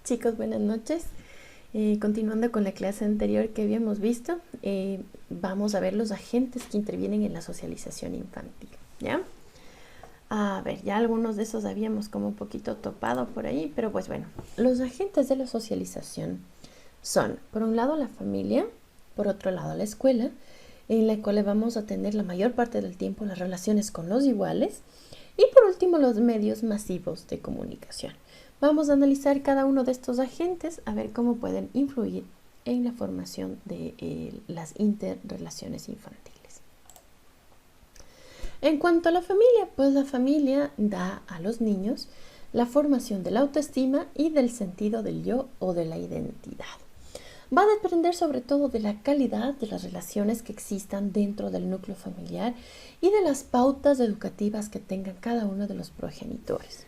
Chicos, buenas noches. Continuando con la clase anterior que habíamos visto, vamos a ver los agentes que intervienen en la socialización infantil, ¿ya? A ver, ya algunos de esos habíamos como un poquito topado por ahí, pero pues bueno, los agentes de la socialización son, por un lado, la familia, por otro lado, la escuela, en la cual vamos a tener la mayor parte del tiempo las relaciones con los iguales, y por último, los medios masivos de comunicación. Vamos a analizar cada uno de estos agentes a ver cómo pueden influir en la formación de las interrelaciones infantiles. En cuanto a la familia, pues la familia da a los niños la formación de la autoestima y del sentido del yo o de la identidad. Va a depender sobre todo de la calidad de las relaciones que existan dentro del núcleo familiar y de las pautas educativas que tengan cada uno de los progenitores.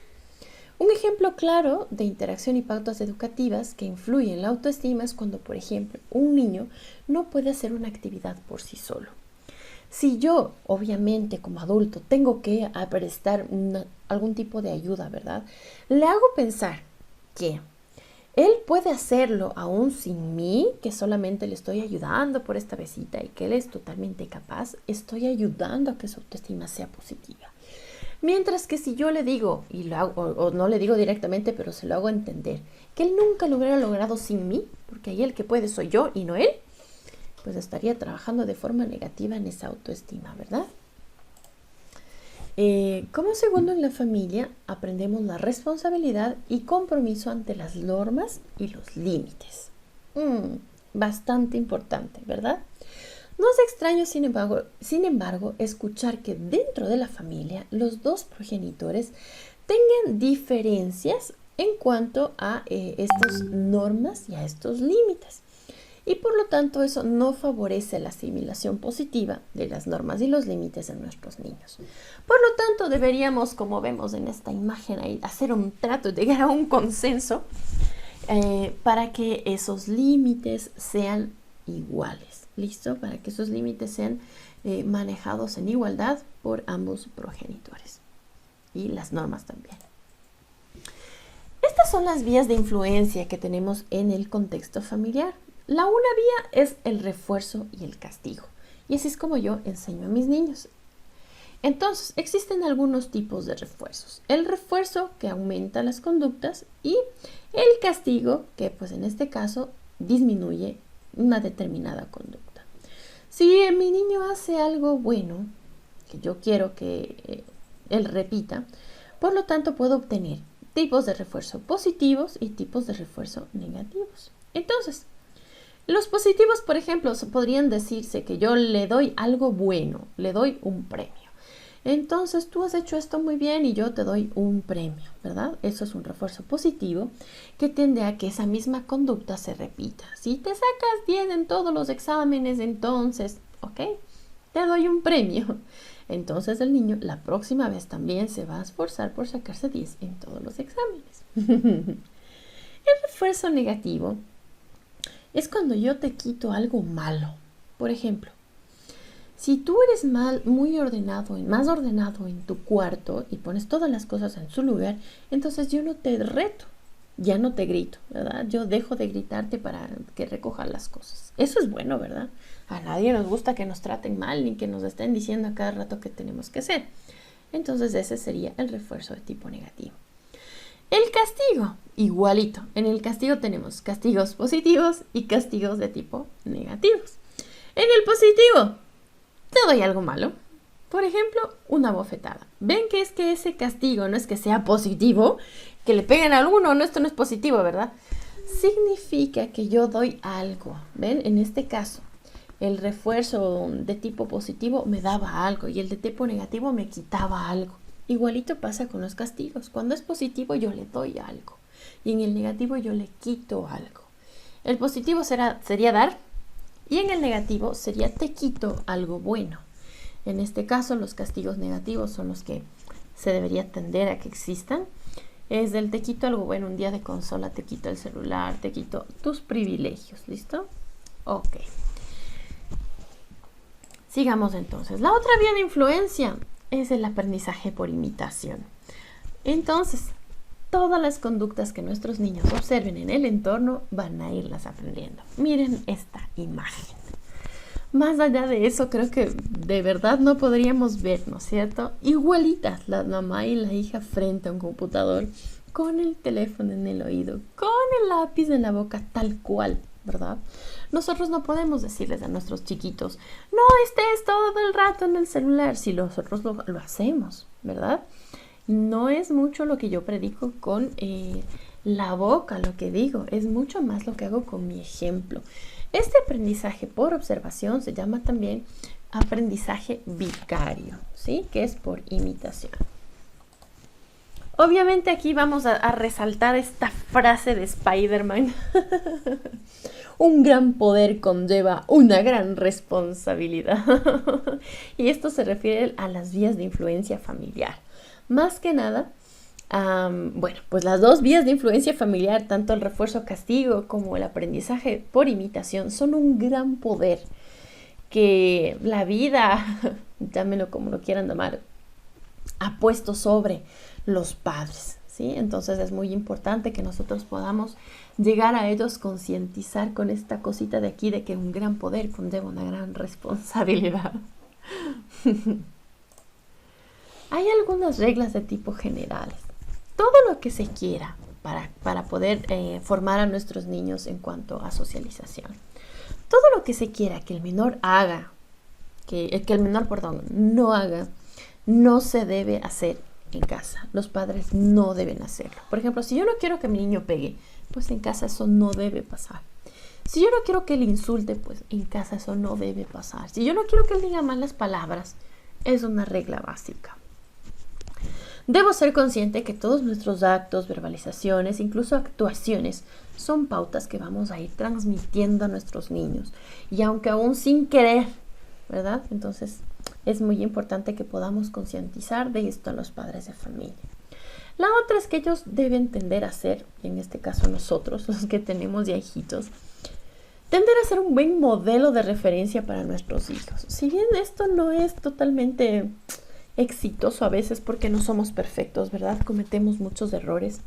Un ejemplo claro de interacción y pautas educativas que influyen en la autoestima es cuando, por ejemplo, un niño no puede hacer una actividad por sí solo. Si yo, obviamente, como adulto, tengo que prestar algún tipo de ayuda, ¿verdad? Le hago pensar que él puede hacerlo aún sin mí, que solamente le estoy ayudando por esta besita y que él es totalmente capaz. Estoy ayudando a que su autoestima sea positiva. Mientras que si yo le digo, y lo hago, o no le digo directamente, pero se lo hago entender, que él nunca lo hubiera logrado sin mí, porque ahí el que puede soy yo y no él, pues estaría trabajando de forma negativa en esa autoestima, ¿verdad? Como segundo, en la familia aprendemos la responsabilidad y compromiso ante las normas y los límites. Bastante importante, ¿verdad? No es extraño, sin embargo, escuchar que dentro de la familia los dos progenitores tengan diferencias en cuanto a estas normas y a estos límites. Y por lo tanto eso no favorece la asimilación positiva de las normas y los límites de nuestros niños. Por lo tanto, deberíamos, como vemos en esta imagen ahí, hacer un trato, llegar a un consenso para que esos límites sean iguales. ¿Listo? Para que esos límites sean manejados en igualdad por ambos progenitores. Y las normas también. Estas son las vías de influencia que tenemos en el contexto familiar. La una vía es el refuerzo y el castigo. Y así es como yo enseño a mis niños. Entonces, existen algunos tipos de refuerzos. El refuerzo, que aumenta las conductas, y el castigo, que pues en este caso disminuye una determinada conducta. Si mi niño hace algo bueno, que yo quiero que él repita, por lo tanto puedo obtener tipos de refuerzo positivos y tipos de refuerzo negativos. Entonces, los positivos, por ejemplo, podrían decirse que yo le doy algo bueno, le doy un premio. Entonces, tú has hecho esto muy bien y yo te doy un premio, ¿verdad? Eso es un refuerzo positivo que tiende a que esa misma conducta se repita. Si te sacas 10 en todos los exámenes, entonces, ¿ok? Te doy un premio. Entonces, el niño la próxima vez también se va a esforzar por sacarse 10 en todos los exámenes. El refuerzo negativo es cuando yo te quito algo malo. Por ejemplo, si tú eres muy ordenado, más ordenado en tu cuarto y pones todas las cosas en su lugar, entonces yo no te reto, ya no te grito, ¿verdad? Yo dejo de gritarte para que recojas las cosas. Eso es bueno, ¿verdad? A nadie nos gusta que nos traten mal ni que nos estén diciendo a cada rato qué tenemos que hacer. Entonces ese sería el refuerzo de tipo negativo. El castigo, igualito. En el castigo tenemos castigos positivos y castigos de tipo negativos. En el positivo, te doy algo malo. Por ejemplo, una bofetada. ¿Ven que es que ese castigo no es que sea positivo? Que le peguen a alguno, no, esto no es positivo, ¿verdad? Significa que yo doy algo. ¿Ven? En este caso, el refuerzo de tipo positivo me daba algo y el de tipo negativo me quitaba algo. Igualito pasa con los castigos. Cuando es positivo yo le doy algo y en el negativo yo le quito algo. El positivo sería dar y en el negativo sería te quito algo bueno. En este caso los castigos negativos son los que se debería tender a que existan. Es del te quito algo bueno, un día de consola, te quito el celular, te quito tus privilegios. ¿Listo? Ok. Sigamos entonces. La otra vía de influencia es el aprendizaje por imitación. Entonces, todas las conductas que nuestros niños observen en el entorno van a irlas aprendiendo. Miren esta imagen. Más allá de eso, creo que de verdad no podríamos ver, ¿no es cierto? Igualitas la mamá y la hija frente a un computador, con el teléfono en el oído, con el lápiz en la boca, tal cual, ¿verdad? Nosotros no podemos decirles a nuestros chiquitos, no estés todo el rato en el celular, si nosotros lo hacemos, ¿verdad? No es mucho lo que yo predico con la boca, lo que digo, es mucho más lo que hago con mi ejemplo. Este aprendizaje por observación se llama también aprendizaje vicario, ¿sí? Que es por imitación. Obviamente aquí vamos a resaltar esta frase de Spider-Man. Un gran poder conlleva una gran responsabilidad. Y esto se refiere a las vías de influencia familiar. Más que nada, bueno, pues las dos vías de influencia familiar, tanto el refuerzo-castigo como el aprendizaje por imitación, son un gran poder que la vida, llámenlo como lo quieran llamar, ha puesto sobre los padres, ¿sí? Entonces es muy importante que nosotros podamos llegar a ellos, concientizar con esta cosita de aquí de que un gran poder conlleva una gran responsabilidad. Hay algunas reglas de tipo generales. Todo lo que se quiera para poder formar a nuestros niños en cuanto a socialización. Todo lo que se quiera que el menor haga, que el menor, perdón, no haga, no se debe hacer en casa. Los padres no deben hacerlo. Por ejemplo, si yo no quiero que mi niño pegue, pues en casa eso no debe pasar. Si yo no quiero que él insulte, pues en casa eso no debe pasar. Si yo no quiero que él diga malas palabras, es una regla básica. Debo ser consciente que todos nuestros actos, verbalizaciones, incluso actuaciones, son pautas que vamos a ir transmitiendo a nuestros niños. Y aunque aún sin querer, ¿verdad? Entonces es muy importante que podamos concientizar de esto a los padres de familia. La otra es que ellos deben tender a ser, en este caso nosotros, los que tenemos ya hijitos, tender a ser un buen modelo de referencia para nuestros hijos. Si bien esto no es totalmente exitoso a veces porque no somos perfectos, ¿verdad? Cometemos muchos errores.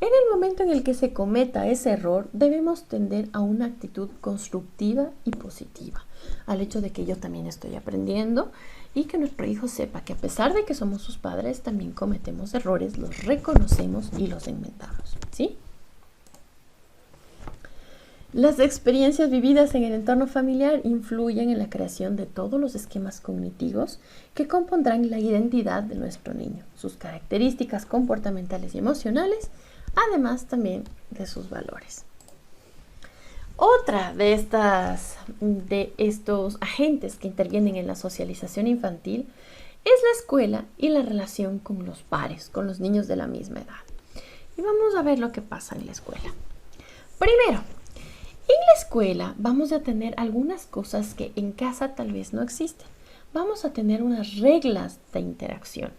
En el momento en el que se cometa ese error, debemos tender a una actitud constructiva y positiva, al hecho de que yo también estoy aprendiendo y que nuestro hijo sepa que a pesar de que somos sus padres, también cometemos errores, los reconocemos y los inventamos, ¿sí? Las experiencias vividas en el entorno familiar influyen en la creación de todos los esquemas cognitivos que compondrán la identidad de nuestro niño, sus características comportamentales y emocionales, además también de sus valores. Otra de estos agentes que intervienen en la socialización infantil es la escuela y la relación con los pares, con los niños de la misma edad. Y vamos a ver lo que pasa en la escuela. Primero, en la escuela vamos a tener algunas cosas que en casa tal vez no existen. Vamos a tener unas reglas de interacción.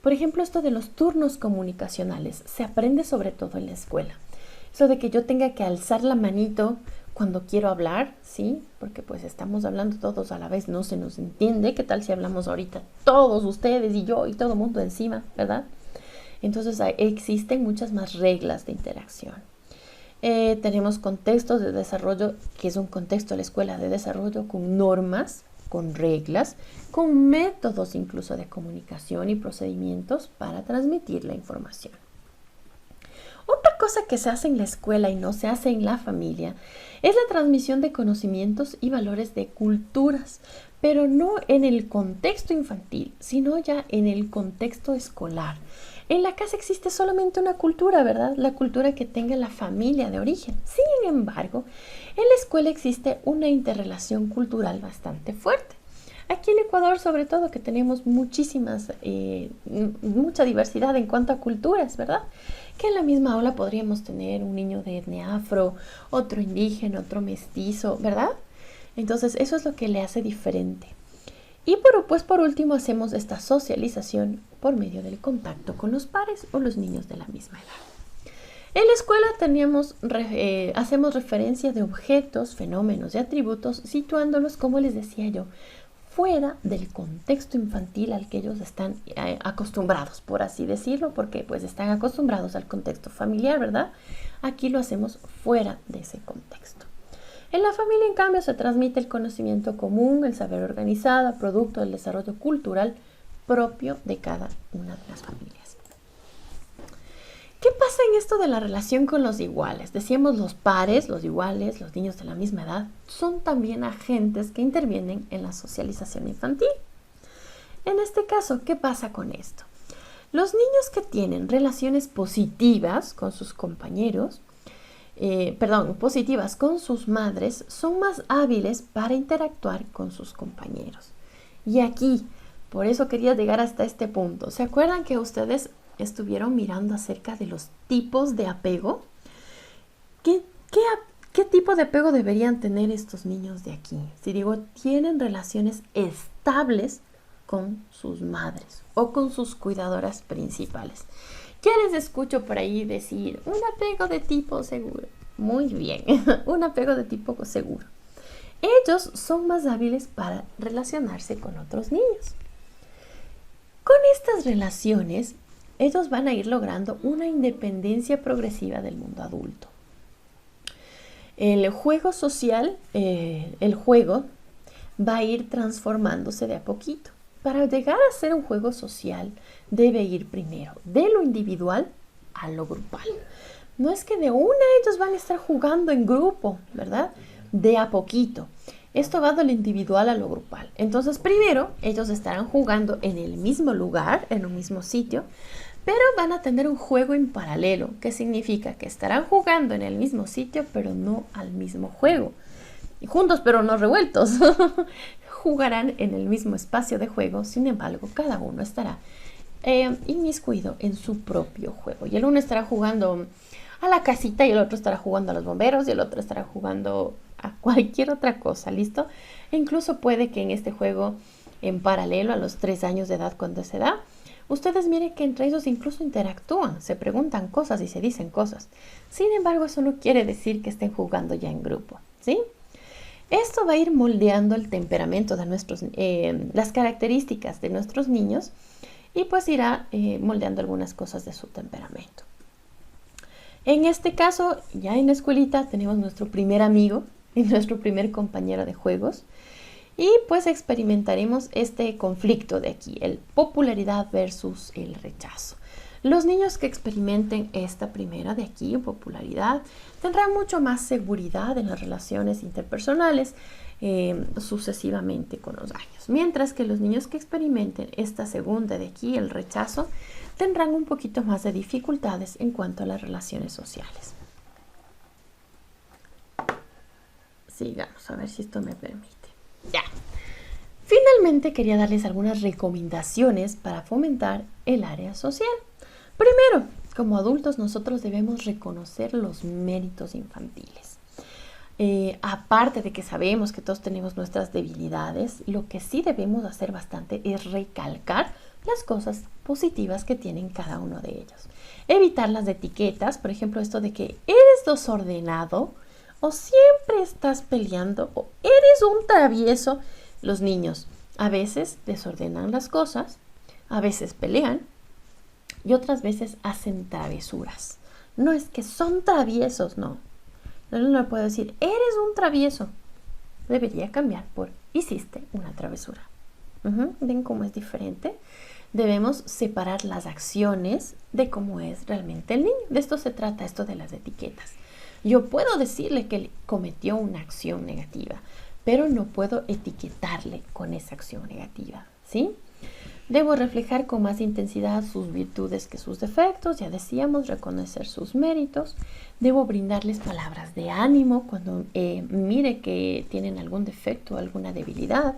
Por ejemplo, esto de los turnos comunicacionales se aprende sobre todo en la escuela. Eso de que yo tenga que alzar la manito cuando quiero hablar, ¿sí? Porque pues estamos hablando todos a la vez, no se nos entiende. ¿Qué tal si hablamos ahorita todos ustedes y yo y todo el mundo encima, ¿verdad? Entonces existen muchas más reglas de interacción. Tenemos contextos de desarrollo, que es un contexto de la escuela de desarrollo con normas, con reglas, con métodos incluso de comunicación y procedimientos para transmitir la información. Otra cosa que se hace en la escuela y no se hace en la familia es la transmisión de conocimientos y valores de culturas, pero no en el contexto infantil, sino ya en el contexto escolar. En la casa existe solamente una cultura, ¿verdad? La cultura que tenga la familia de origen. Sin embargo, en la escuela existe una interrelación cultural bastante fuerte. Aquí en Ecuador, sobre todo, que tenemos mucha diversidad en cuanto a culturas, ¿verdad? Que en la misma aula podríamos tener un niño de etnia afro, otro indígena, otro mestizo, ¿verdad? Entonces, eso es lo que le hace diferente. Y por último, hacemos esta socialización por medio del contacto con los pares o los niños de la misma edad. En la escuela hacemos referencia de objetos, fenómenos y atributos, situándolos, como les decía yo, fuera del contexto infantil al que ellos están acostumbrados, por así decirlo, porque pues están acostumbrados al contexto familiar, ¿verdad? Aquí lo hacemos fuera de ese contexto. En la familia, en cambio, se transmite el conocimiento común, el saber organizado, producto del desarrollo cultural propio de cada una de las familias. ¿Qué pasa en esto de la relación con los iguales? Decíamos los pares, los iguales, los niños de la misma edad, son también agentes que intervienen en la socialización infantil. En este caso, ¿qué pasa con esto? Los niños que tienen relaciones positivas con sus compañeros, positivas con sus madres, son más hábiles para interactuar con sus compañeros. Y aquí, por eso quería llegar hasta este punto. ¿Se acuerdan que ustedes estuvieron mirando acerca de los tipos de apego? ¿Qué tipo de apego deberían tener estos niños de aquí? Si digo, tienen relaciones estables con sus madres o con sus cuidadoras principales. Ya les escucho por ahí decir, un apego de tipo seguro. Muy bien, un apego de tipo seguro. Ellos son más hábiles para relacionarse con otros niños. Con estas relaciones, ellos van a ir logrando una independencia progresiva del mundo adulto. El juego social, el juego va a ir transformándose de a poquito. Para llegar a ser un juego social, debe ir primero de lo individual a lo grupal. No es que de una ellos van a estar jugando en grupo, ¿verdad? De a poquito. Esto va de lo individual a lo grupal. Entonces, primero, ellos estarán jugando en el mismo lugar, en un mismo sitio, pero van a tener un juego en paralelo, que significa que estarán jugando en el mismo sitio, pero no al mismo juego. Juntos, pero no revueltos. Jugarán en el mismo espacio de juego, sin embargo, cada uno estará inmiscuido en su propio juego. Y el uno estará jugando a la casita y el otro estará jugando a los bomberos y el otro estará jugando a cualquier otra cosa, ¿listo? E incluso puede que en este juego en paralelo a los 3 años de edad cuando se da, ustedes miren que entre ellos incluso interactúan, se preguntan cosas y se dicen cosas. Sin embargo, eso no quiere decir que estén jugando ya en grupo, ¿sí? Esto va a ir moldeando el temperamento de las características de nuestros niños y pues irá moldeando algunas cosas de su temperamento. En este caso, ya en la escuelita tenemos nuestro primer amigo y nuestro primer compañero de juegos. Y pues experimentaremos este conflicto de aquí, el popularidad versus el rechazo. Los niños que experimenten esta primera de aquí, popularidad, tendrán mucho más seguridad en las relaciones interpersonales sucesivamente con los años. Mientras que los niños que experimenten esta segunda de aquí, el rechazo, tendrán un poquito más de dificultades en cuanto a las relaciones sociales. Sigamos, a ver si esto me permite. Ya. Finalmente quería darles algunas recomendaciones para fomentar el área social. Primero, como adultos nosotros debemos reconocer los méritos infantiles. Aparte de que sabemos que todos tenemos nuestras debilidades, lo que sí debemos hacer bastante es recalcar las cosas positivas que tienen cada uno de ellos. Evitar las etiquetas, por ejemplo, esto de que eres desordenado, o siempre estás peleando, o eres un travieso. Los niños a veces desordenan las cosas, a veces pelean y otras veces hacen travesuras. No es que son traviesos, no. No le puedo decir, eres un travieso. Debería cambiar por, hiciste una travesura. ¿Ven cómo es diferente? Debemos separar las acciones de cómo es realmente el niño. De esto se trata, esto de las etiquetas. Yo puedo decirle que él cometió una acción negativa, pero no puedo etiquetarle con esa acción negativa, ¿sí? Debo reflejar con más intensidad sus virtudes que sus defectos, ya decíamos, reconocer sus méritos. Debo brindarles palabras de ánimo cuando mire que tienen algún defecto o alguna debilidad.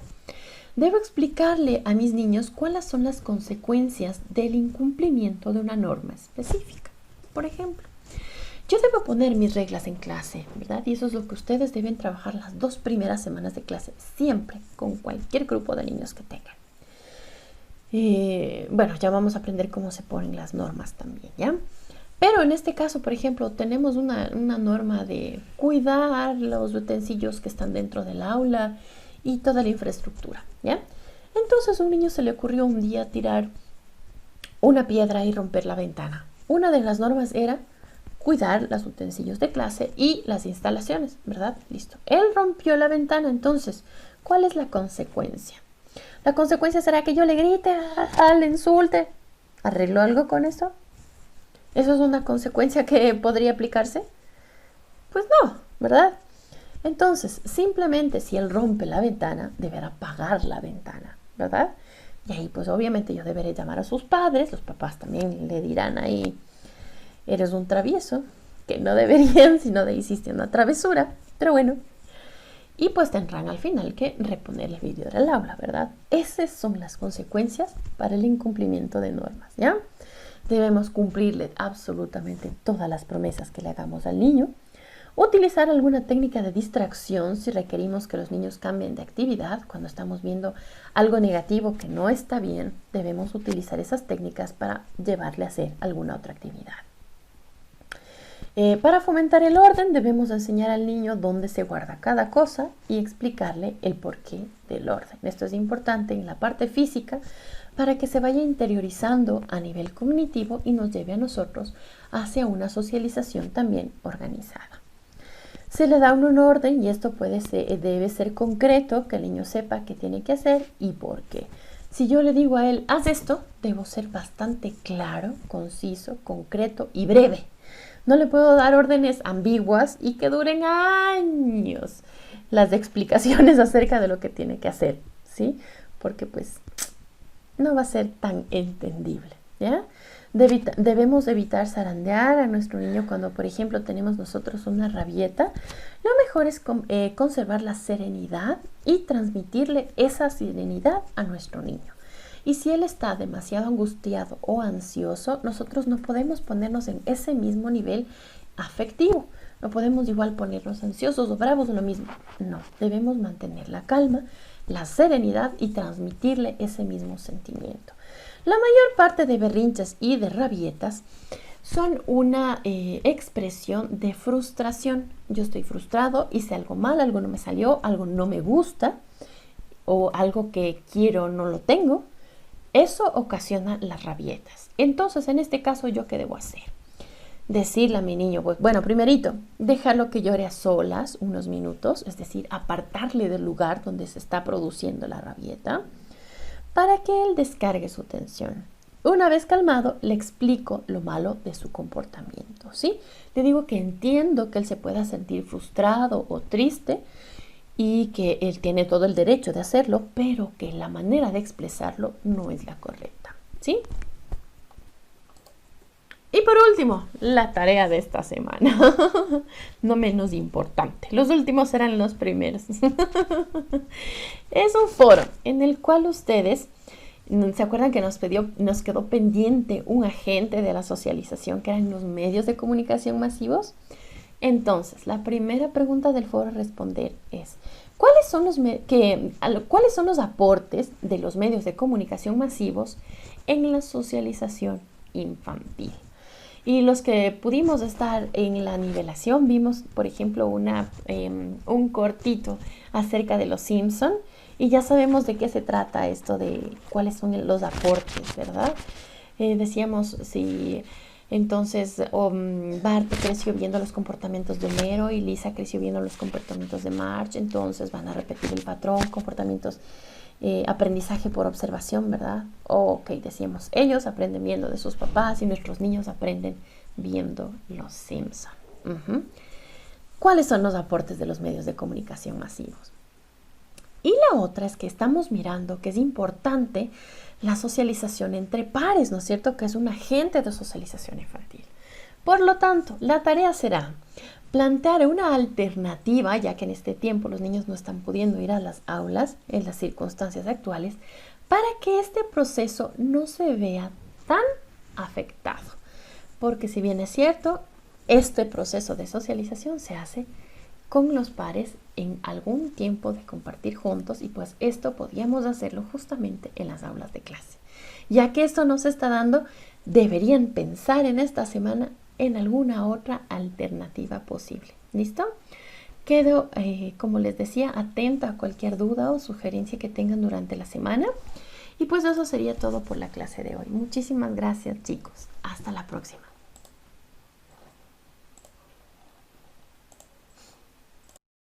Debo explicarle a mis niños cuáles son las consecuencias del incumplimiento de una norma específica. Por ejemplo, yo debo poner mis reglas en clase, ¿verdad? Y eso es lo que ustedes deben trabajar las 2 primeras semanas de clase, siempre, con cualquier grupo de niños que tengan. Bueno, ya vamos a aprender cómo se ponen las normas también, ¿ya? Pero en este caso, por ejemplo, tenemos una norma de cuidar los utensilios que están dentro del aula y toda la infraestructura, ¿ya? Entonces a un niño se le ocurrió un día tirar una piedra y romper la ventana. Una de las normas era cuidar los utensilios de clase y las instalaciones, ¿verdad? Listo. Él rompió la ventana, entonces, ¿cuál es la consecuencia? La consecuencia será que yo le grite, le insulte. ¿Arregló algo con eso? ¿Eso es una consecuencia que podría aplicarse? Pues no, ¿verdad? Entonces, simplemente si él rompe la ventana, deberá pagar la ventana, ¿verdad? Y ahí pues obviamente yo deberé llamar a sus padres, los papás también le dirán ahí, eres un travieso, que no deberían, sino de hiciste una travesura, pero bueno. Y pues tendrán al final que reponer el vídeo del aula, ¿verdad? Esas son las consecuencias para el incumplimiento de normas, ¿ya? Debemos cumplirle absolutamente todas las promesas que le hagamos al niño. Utilizar alguna técnica de distracción si requerimos que los niños cambien de actividad. Cuando estamos viendo algo negativo que no está bien, debemos utilizar esas técnicas para llevarle a hacer alguna otra actividad. Para fomentar el orden, debemos enseñar al niño dónde se guarda cada cosa y explicarle el porqué del orden. Esto es importante en la parte física para que se vaya interiorizando a nivel cognitivo y nos lleve a nosotros hacia una socialización también organizada. Se le da un orden y esto debe ser concreto, que el niño sepa qué tiene que hacer y por qué. Si yo le digo a él, haz esto, debo ser bastante claro, conciso, concreto y breve. No le puedo dar órdenes ambiguas y que duren años las explicaciones acerca de lo que tiene que hacer, ¿sí? Porque pues no va a ser tan entendible, ¿ya? Debemos evitar zarandear a nuestro niño cuando, por ejemplo, tenemos nosotros una rabieta. Lo mejor es conservar la serenidad y transmitirle esa serenidad a nuestro niño. Y si él está demasiado angustiado o ansioso, nosotros no podemos ponernos en ese mismo nivel afectivo. No podemos igual ponernos ansiosos o bravos o lo mismo. No, debemos mantener la calma, la serenidad y transmitirle ese mismo sentimiento. La mayor parte de berrinches y de rabietas son una expresión de frustración. Yo estoy frustrado, hice algo mal, algo no me salió, algo no me gusta o algo que quiero no lo tengo. Eso ocasiona las rabietas. Entonces, en este caso, ¿yo qué debo hacer? Decirle a mi niño, pues, bueno, primerito, dejarlo que llore a solas unos minutos, es decir, apartarle del lugar donde se está produciendo la rabieta, para que él descargue su tensión. Una vez calmado, le explico lo malo de su comportamiento, ¿sí? Le digo que entiendo que él se pueda sentir frustrado o triste y que él tiene todo el derecho de hacerlo, pero que la manera de expresarlo no es la correcta, ¿sí? Y por último, la tarea de esta semana, no menos importante. Los últimos serán los primeros. Es un foro en el cual ustedes, ¿se acuerdan que nos quedó pendiente un agente de la socialización que eran los medios de comunicación masivos? Entonces, la primera pregunta del foro a responder es, ¿cuáles son los aportes de los medios de comunicación masivos en la socialización infantil? Y los que pudimos estar en la nivelación, vimos, por ejemplo, un cortito acerca de los Simpson y ya sabemos de qué se trata esto de cuáles son los aportes, ¿verdad? Decíamos si entonces Bart creció viendo los comportamientos de Homero y Lisa creció viendo los comportamientos de Marge, entonces van a repetir el patrón, comportamientos, aprendizaje por observación, ¿verdad? Ok, decíamos, ellos aprenden viendo de sus papás y nuestros niños aprenden viendo los Simpson. ¿Cuáles son los aportes de los medios de comunicación masivos? Y la otra es que estamos mirando que es importante la socialización entre pares, ¿no es cierto? Que es un agente de socialización infantil. Por lo tanto, la tarea será plantear una alternativa, ya que en este tiempo los niños no están pudiendo ir a las aulas en las circunstancias actuales, para que este proceso no se vea tan afectado. Porque si bien es cierto, este proceso de socialización se hace con los pares en algún tiempo de compartir juntos y pues esto podríamos hacerlo justamente en las aulas de clase. Ya que esto no se está dando, deberían pensar en esta semana en alguna otra alternativa posible. ¿Listo? Quedo, como les decía, atenta a cualquier duda o sugerencia que tengan durante la semana. Y pues eso sería todo por la clase de hoy. Muchísimas gracias, chicos. Hasta la próxima.